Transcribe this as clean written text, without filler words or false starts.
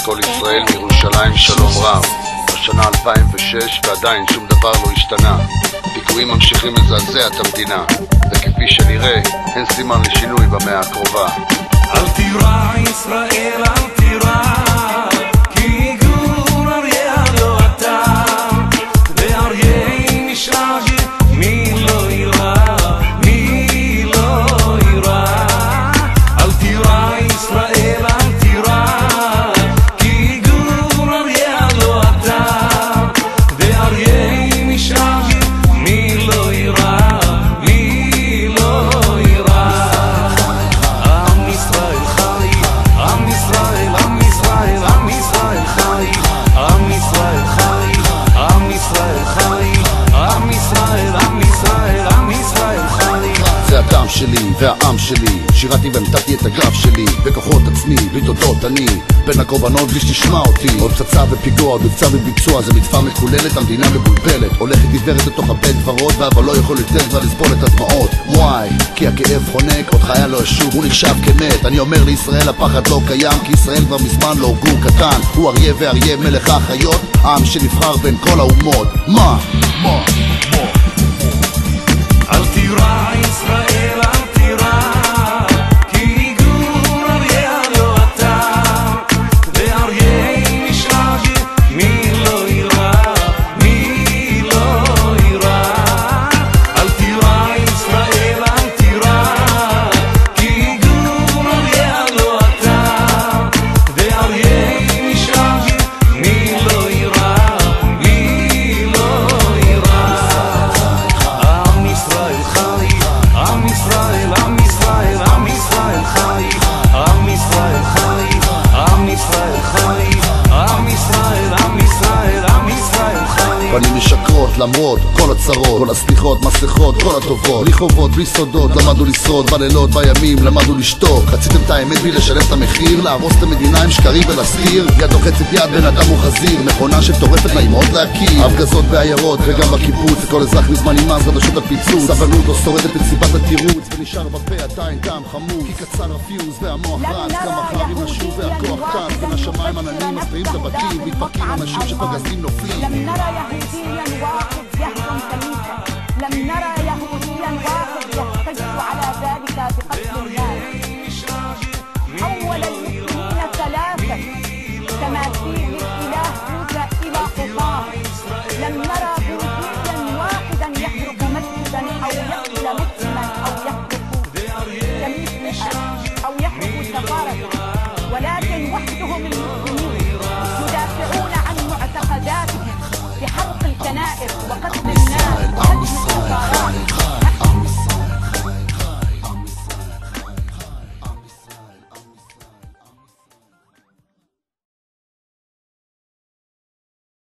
כל ישראל מירושלים שלום רב. השנה 2006 ועדיין שום דבר לא השתנה. פיגועים ממשיכים לזעזע את המדינה, וכפי שנראה אין סימן לשינוי במאה הקרובה. אל תירא ישראל אל תירא, כי גור אריה לא אתה, ואריה משרגי מי לא ירא, מי לא ירא. אל תירא ישראל אל תירא, כי גור אריה לא אתה, ואריה משרגי מי לא ירא, מי לא ירא. עם ישראל חי, עם ישראל, עם ישראל, עם ישראל חי, עם ישראל חי, עם ישראל חי, עם ישראל, עם ישראל, עם ישראל חי. זה הדם שלי והעם שלי, שירתי ונתתי את הגב שלי בכוחות עצמי, בלי תודות אני בין הקורבנות בלי שתשמע אותי. עוד פצצה ופיגוע, עוד מבצע וביצוע, זה מצווה מקוללת, המדינה מבולבלת, הולכת עיוורת לתוך הבית דברות, ואבא לא יכול יותר כבר לסבול את הדמעות. וואי, כי הכאב חונק, עוד חיה לא ישוב, הוא נחשב כמת. אני אומר לישראל הפחד לא קיים, כי ישראל כבר מזמן לא גור קטן, הוא אריה ואריה מלך החיות, עם שנבחר בין כל האומות. מה? אל תירא ישראל אל תירא, כי גור אריה לא אתה, ואריה משרגי מי לא ירא, מי לא ירא. אל תירא ישראל אל תירא, כי גור אריה לא אתה, ואריה משרגי מי לא ירא, מי לא ירא. עם ישראל חי, עם ישראל, עם ישראל, עם ישראל חי, עם ישראל חי, עם ישראל חי, עם ישראל, עם ישראל, עם ישראל חי. פנים משקרות למרות כל הצרות, כל הסליחות, מסכות, כל הטובות, בלי חובות, בלי סודות, למדנו לשרוד בלילות, בימים, למדנו לשתוק. רציתם את האמת בלי לשלם את המחיר, להרוס את המדינה עם שקרים ולהסתיר. יד רוחצת יד, בן אדם הוא חזיר, מכונה שטורפת נעימות להכיר. הפגזות בעיירות וגם בקיבוץ, וכל אזרח מזמן נמאס רדשות הפיצוץ. סבלנות לא שורדת את סיבת התירוץ, ונשאר בפה עדיין דם חמוץ, כי קצר הפיוז והמוח רץ, גם מחר אם נשוב והכוח טס, בין השמיים עננים מסתירים את הבתים, מתפרקים אנשים שפגזים נופלים. لم نرى يهوديا واحد يهدم كنيسة، لم نرى يهوديا واحد يحتج على ذلك بقتل الناس. حول المسلمين ثلاثة تماثيل للإله موسى إلى حطام. لم نرى يهوديا واحدا يحرق مسجدا أو يقتل مسلما أو يحرق كنيسة أو يحرق سفارة، ولكن وحدهم المسلمين